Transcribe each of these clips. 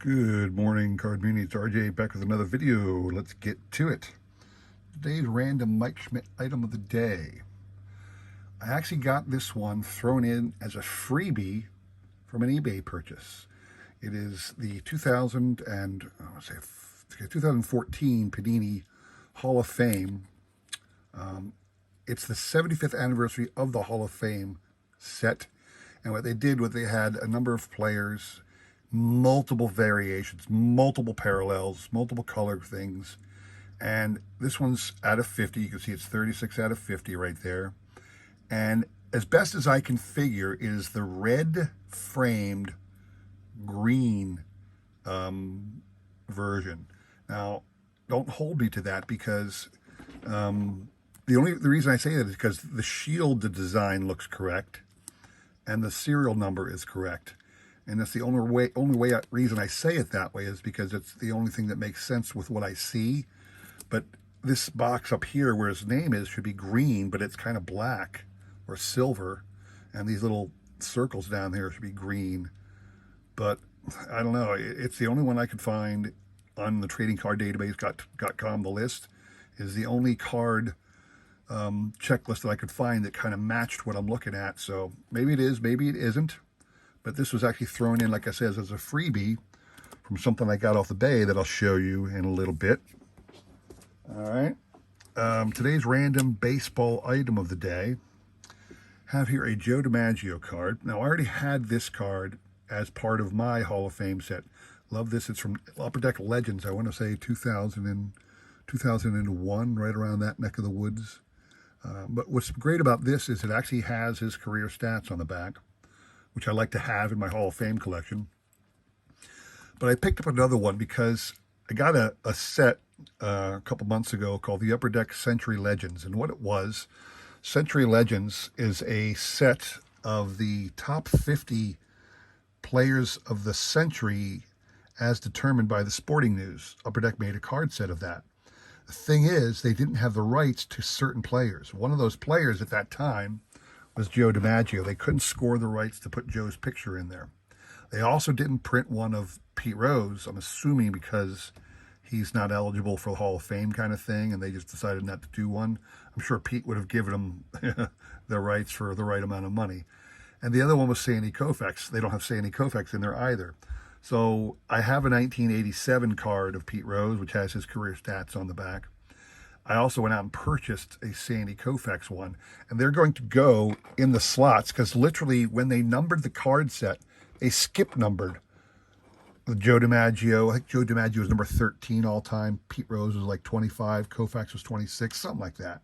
Good morning, Card Community. It's RJ back with another video. Let's get to it. Today's random Mike Schmidt item of the day. I actually got this one thrown in as a freebie from an eBay purchase. It is the 2014 Panini Hall of Fame. It's the 75th anniversary of the Hall of Fame set. And what they did was they had a number of players, multiple variations, multiple parallels, multiple color things. And this one's out of 50. You can see it's 36 out of 50 right there. And as best as I can figure, it is the red framed green version. Now, don't hold me to that because the reason I say that is because the shield, the design looks correct and the serial number is correct. And that's the only reason I say it that way is because it's the only thing that makes sense with what I see. But this box up here where his name is should be green, but it's kind of black or silver. And these little circles down here should be green. But I don't know. It's the only one I could find on the trading card database.com. The list is the only card checklist that I could find that kind of matched what I'm looking at. So maybe it is, maybe it isn't. But this was actually thrown in, like I said, as a freebie from something I got off the bay that I'll show you in a little bit. All right. Today's random baseball item of the day. Have here a Joe Dimaggio card. Now, I already had this card as part of my Hall of Fame set. Love this. It's from Upper Deck Legends. I want to say 2001, right around that neck of the woods. But what's great about this is it actually has his career stats on the back, which I like to have in my Hall of Fame collection. But I picked up another one because I got a set a couple months ago called the Upper Deck Century Legends. And what it was, Century Legends is a set of the top 50 players of the century as determined by the Sporting News. Upper Deck made a card set of that. The thing is, they didn't have the rights to certain players. One of those players at that time was Joe Dimaggio. They couldn't score the rights to put Joe's picture in there. They also didn't print one of Pete Rose, I'm assuming because he's not eligible for the Hall of Fame kind of thing, and they just decided not to do one. I'm sure Pete would have given him the rights for the right amount of money. And the other one was Sandy Koufax. They don't have Sandy Koufax in there either. So I have a 1987 card of Pete Rose, which has his career stats on the back. I also went out and purchased a Sandy Koufax one, and they're going to go in the slots because literally when they numbered the card set, they skip numbered the Joe Dimaggio. I think Joe Dimaggio was number 13 all time. Pete Rose was like 25. Koufax was 26, something like that.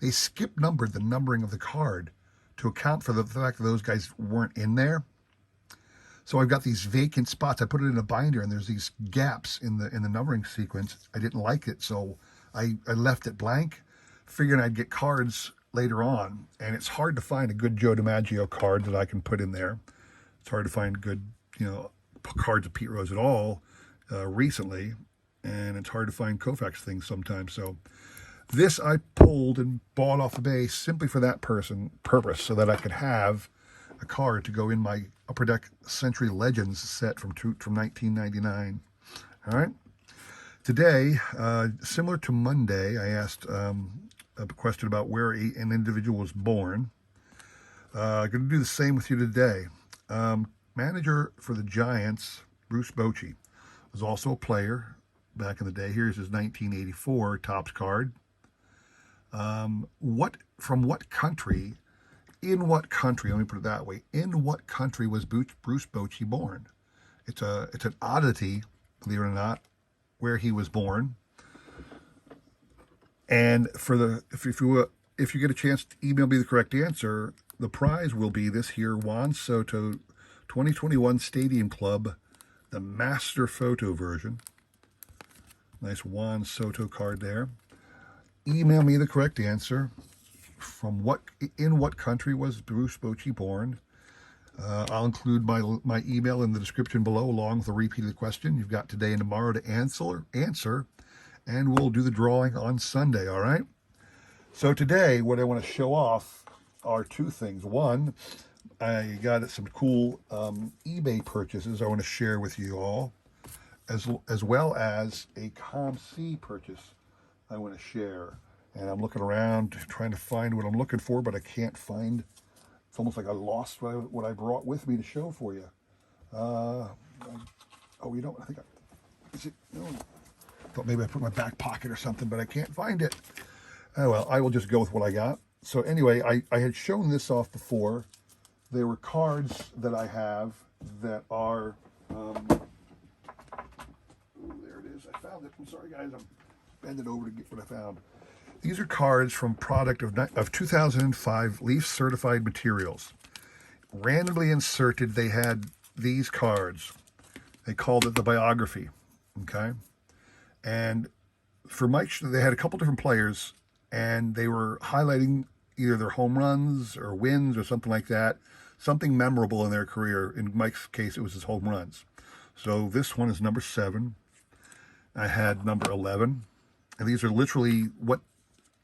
They skip numbered the numbering of the card to account for the fact that those guys weren't in there. So I've got these vacant spots. I put it in a binder, and there's these gaps in the numbering sequence. I didn't like it, so I left it blank, figuring I'd get cards later on. And it's hard to find a good Joe Dimaggio card that I can put in there. It's hard to find good, cards of Pete Rose at all recently. And it's hard to find Koufax things sometimes. So this I pulled and bought off the bay simply for that purpose, so that I could have a card to go in my Upper Deck Century Legends set from 1999. All right. Today, similar to Monday, I asked a question about where an individual was born. I'm going to do the same with you today. Manager for the Giants, Bruce Bochy, was also a player back in the day. Here's his 1984 Topps card. From what country, in what country, let me put it that way, in what country was Bruce Bochy born? It's an oddity, believe it or not, where he was born. And if you get a chance to email me the correct answer, the prize will be this here Juan Soto 2021 Stadium Club, the master photo version. Nice Juan Soto card there. Email me the correct answer. In what country was Bruce Bochy born? I'll include my email in the description below, along with a repeat of the question. You've got today and tomorrow to answer, and we'll do the drawing on Sunday, all right? So today, what I want to show off are two things. One, I got some cool eBay purchases I want to share with you all. as well as a COMC purchase I want to share. And I'm looking around trying to find what I'm looking for, but I can't find. It's almost like I lost what I brought with me to show for you. Oh, you know, I think is it? No, I thought maybe I put it in my back pocket or something, but I can't find it. Oh well, I will just go with what I got. So anyway, I had shown this off before. There were cards that I have that are, there it is, I found it. I'm sorry guys, I'm bending over to get what I found. These are cards from product of 2005 Leaf Certified Materials. Randomly inserted, they had these cards. They called it the biography, okay? And for Mike, they had a couple different players, and they were highlighting either their home runs or wins or something like that, something memorable in their career. In Mike's case, it was his home runs. So this one is number 7. I had number 11, and these are literally what,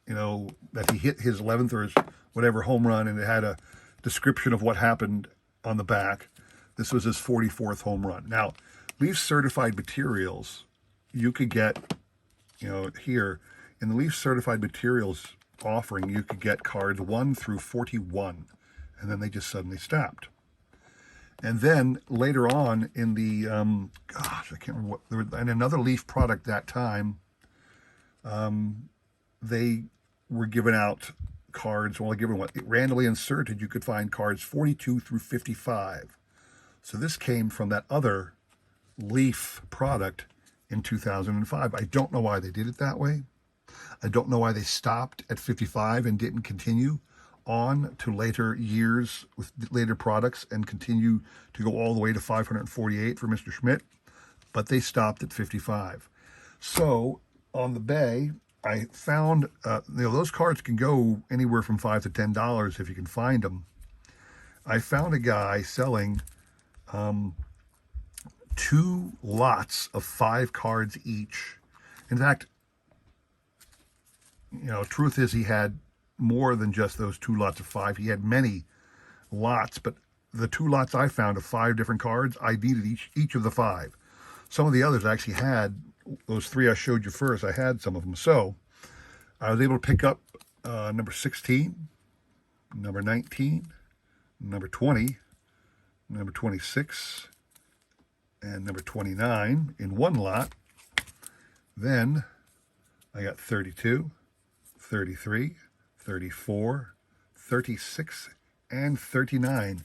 you know, that he hit his 11th or his whatever home run, and it had a description of what happened on the back. This was his 44th home run. Now, Leaf Certified Materials, you could get, you know, here in the Leaf Certified Materials offering, you could get cards 1 through 41, and then they just suddenly stopped. And then later on in the, gosh, I can't remember what, there was, and another Leaf product that time, they were giving out cards, well, given what, randomly inserted, you could find cards 42 through 55. So this came from that other Leaf product in 2005. I don't know why they did it that way. I don't know why they stopped at 55 and didn't continue on to later years with later products and continue to go all the way to 548 for Mr. Schmidt, but they stopped at 55. So on the Bay, I found, you know, those cards can go anywhere from $5 to $10 if you can find them. I found a guy selling 2 lots of 5 cards each. In fact, you know, truth is he had more than just those 2 lots of 5. He had many lots, but the 2 lots I found of 5 different cards, I needed each of the 5. Some of the others actually had, those 3 I showed you first, I had some of them. So I was able to pick up number 16, number 19, number 20, number 26, and number 29 in one lot. Then I got 32, 33, 34, 36, and 39.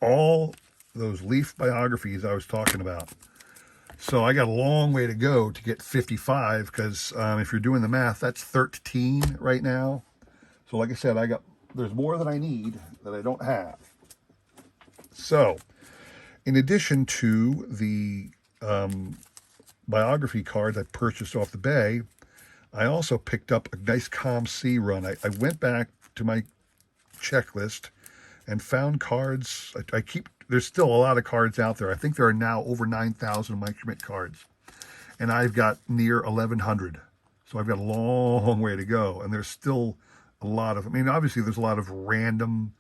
All those Leaf biographies I was talking about. So I got a long way to go to get 55 because if you're doing the math, that's 13 right now. So like I said, there's more than I need that I don't have. So in addition to the biography cards I purchased off the Bay, I also picked up a nice COMC run. I went back to my checklist and found cards. There's still a lot of cards out there. I think there are now over 9,000 Mike Schmidt cards. And I've got near 1,100. So I've got a long way to go. And there's still a lot of, I mean, obviously there's a lot of random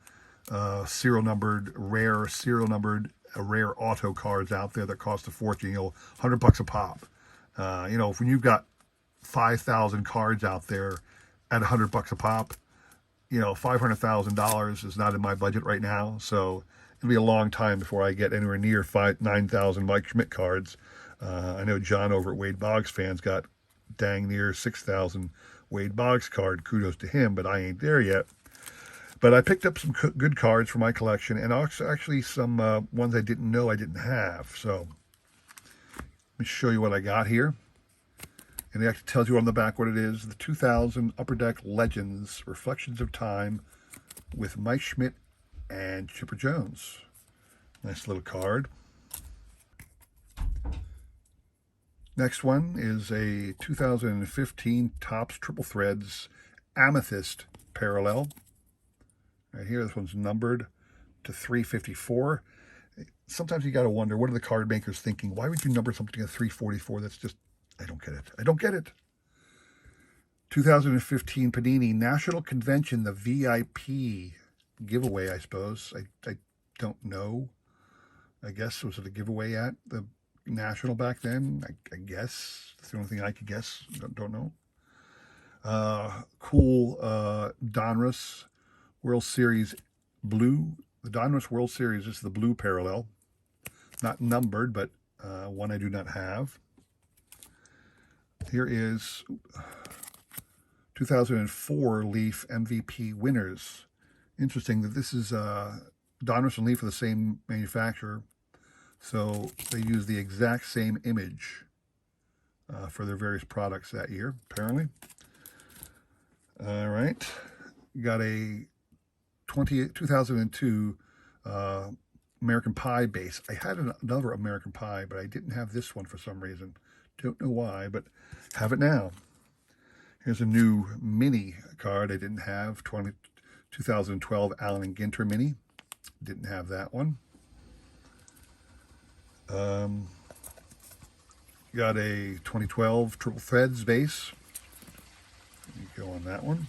serial numbered, rare auto cards out there that cost a fortune, you know, $100 a pop. You know, when you've got 5,000 cards out there at $100 a pop, you know, $500,000 is not in my budget right now. So it'll be a long time before I get anywhere near 9,000 Mike Schmidt cards. I know John over at Wade Boggs Fans got dang near 6,000 Wade Boggs card. Kudos to him, but I ain't there yet. But I picked up some good cards for my collection, and actually some ones I didn't know I didn't have. So let me show you what I got here. And it actually tells you on the back what it is. The 2000 Upper Deck Legends, Reflections of Time with Mike Schmidt and Chipper Jones. Nice little card. Next one is a 2015 Topps Triple Threads Amethyst Parallel. Right here, this one's numbered to 354. Sometimes you got to wonder, what are the card makers thinking? Why would you number something at 344? That's just, I don't get it. I don't get it. 2015 Panini National Convention, the VIP giveaway, I suppose. I don't know. I guess, was it a giveaway at the national back then. I guess that's the only thing I could guess. Don't know. Cool Donruss World Series blue. The Donruss World Series is the blue parallel, not numbered, but one I do not have. Here is 2004 Leaf MVP winners. Interesting that this is Donruss and Leaf are the same manufacturer, so they use the exact same image for their various products that year, apparently. All right, got a 2002 American Pie base. I had another American Pie, but I didn't have this one for some reason. Don't know why, but have it now. Here's a new mini card I didn't have. 2012 Allen and Ginter mini. Didn't have that one. Got a 2012 Triple Threads base. Go on that one.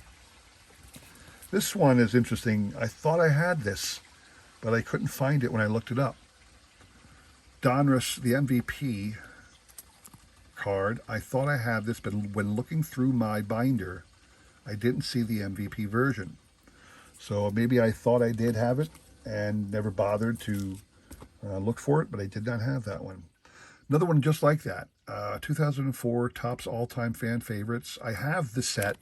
This one is interesting. I thought I had this, but I couldn't find it when I looked it up. Donruss, the MVP card. I thought I had this, but when looking through my binder, I didn't see the MVP version. So maybe I thought I did have it and never bothered to look for it, but I did not have that one. Another one just like that. 2004 Topps All-Time Fan Favorites. I have the set,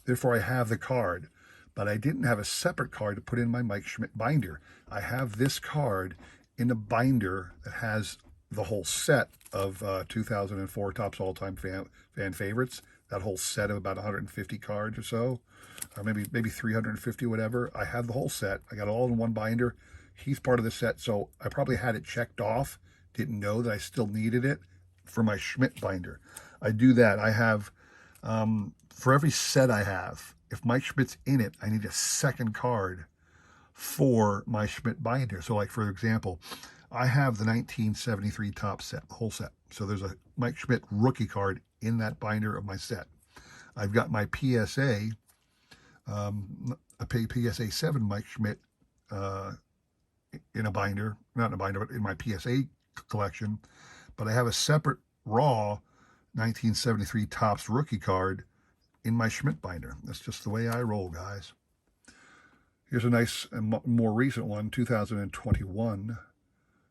therefore I have the card, but I didn't have a separate card to put in my Mike Schmidt binder. I have this card in a binder that has the whole set of 2004 Topps All-Time Fan Favorites. That whole set of about 150 cards or so, or maybe 350, whatever. I have the whole set. I got it all in one binder. He's part of the set, so I probably had it checked off. Didn't know that I still needed it for my Schmidt binder. I do that. I have, for every set I have, if Mike Schmidt's in it, I need a second card for my Schmidt binder. So like, for example, I have the 1973 Topps set, the whole set. So there's a Mike Schmidt rookie card in that binder of my set. I've got my PSA, a PSA 7 Mike Schmidt in a binder, not in a binder, but in my PSA collection. But I have a separate raw 1973 Topps rookie card in my Schmidt binder. That's just the way I roll, guys. Here's a nice and more recent one, 2021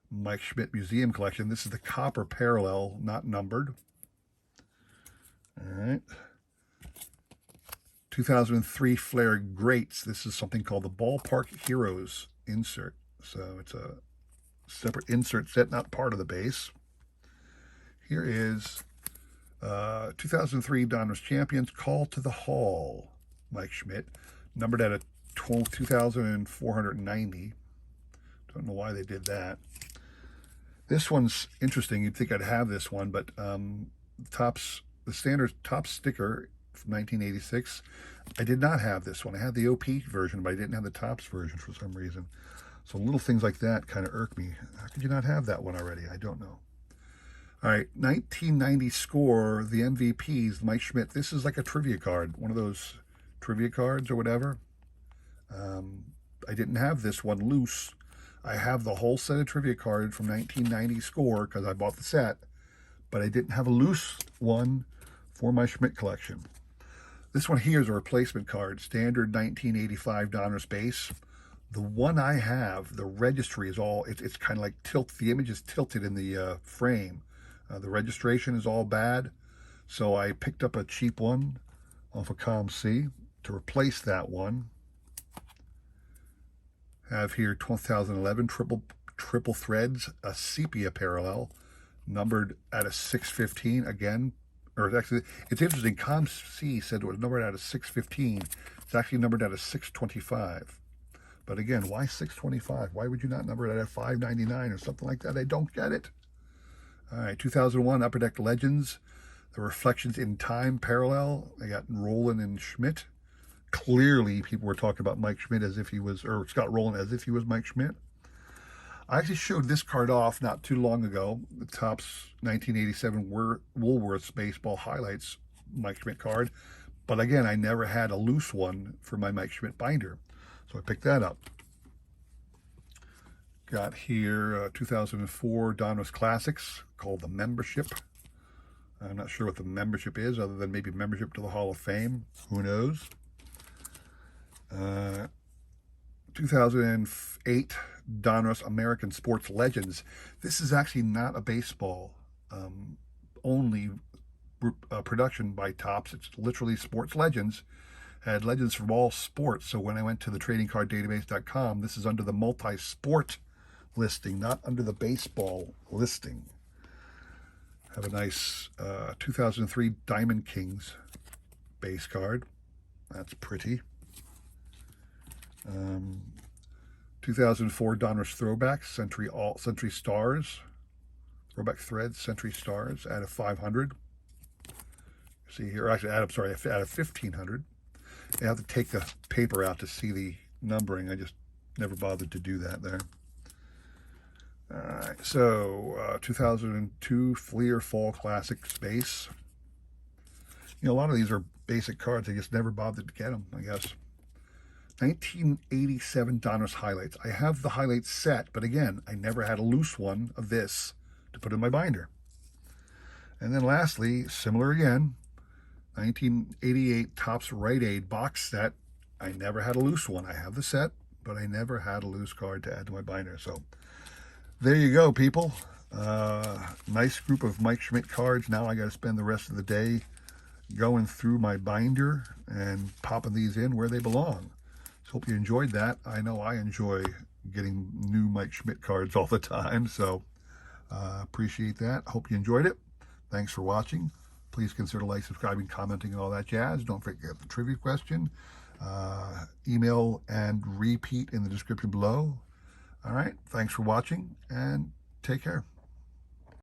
Mike Schmidt Museum Collection. This is the copper parallel, not numbered. All right. 2003 Flair Greats. This is something called the Ballpark Heroes insert. So it's a separate insert set, not part of the base. Here is 2003 Donruss Champions Call to the Hall, Mike Schmidt, numbered at a 2,490. Don't know why they did that. This one's interesting. You'd think I'd have this one, but the standard Topps sticker from 1986, I did not have this one. I had the OP version, but I didn't have the Topps version for some reason. So little things like that kind of irk me. How could you not have that one already? I don't know. All right, 1990 score, the MVPs, Mike Schmidt. This is like a trivia card, one of those trivia cards or whatever. I didn't have this one loose. I have the whole set of trivia cards from 1990 score because I bought the set, but I didn't have a loose one for my Schmidt collection. This one here is a replacement card, standard 1985 Donruss base. The one I have, the registry is all, it's kind of like the image is tilted in the frame. The registration is all bad, so I picked up a cheap one off of COMC to replace that one. Have here 2011 triple threads, a sepia parallel, numbered at a 615 again. Or actually, it's interesting. COMC said it was numbered at a 615. It's actually numbered at a 625. But again, why 625? Why would you not number it at a 599 or something like that? I don't get it. All right, 2001 Upper Deck Legends, the Reflections in Time parallel. I got Roland and Schmidt. Clearly, people were talking about Mike Schmidt as if he was, or Scott Rowland as if he was Mike Schmidt. I actually showed this card off not too long ago, the Topps 1987 Woolworths Baseball Highlights Mike Schmidt card. But again, I never had a loose one for my Mike Schmidt binder, so I picked that up. Got here 2004 Donruss Classics called the Membership. I'm not sure what the membership is, other than maybe membership to the Hall of Fame. Who knows? 2008 Donruss American Sports Legends. This is actually not a baseball only production by Topps. It's literally Sports Legends. Had legends from all sports. So when I went to the tradingcarddatabase.com, this is under the multi-sport listing, not under the baseball listing. Have a nice 2003 Diamond Kings base card. That's pretty. 2004 Donruss Throwbacks, Century Stars. Throwback Threads, Century Stars, out of 500. See here, actually, out of 1,500. You have to take the paper out to see the numbering. I just never bothered to do that there. All right, so 2002 Fleer Fall Classics base. You know, a lot of these are basic cards. I just never bothered to get them, I guess. 1987 Donruss Highlights. I have the highlights set, but again, I never had a loose one of this to put in my binder. And then lastly, similar again, 1988 Topps Rite Aid box set. I never had a loose one. I have the set, but I never had a loose card to add to my binder. So there you go, people. Nice group of Mike Schmidt cards. Now I got to spend the rest of the day going through my binder and popping these in where they belong. So hope you enjoyed that. I know I enjoy getting new Mike Schmidt cards all the time, so appreciate that. Hope you enjoyed it. Thanks for watching. Please consider like, subscribing, commenting, and all that jazz. Don't forget the trivia question. Email and repeat in the description below. All right. Thanks for watching, and take care.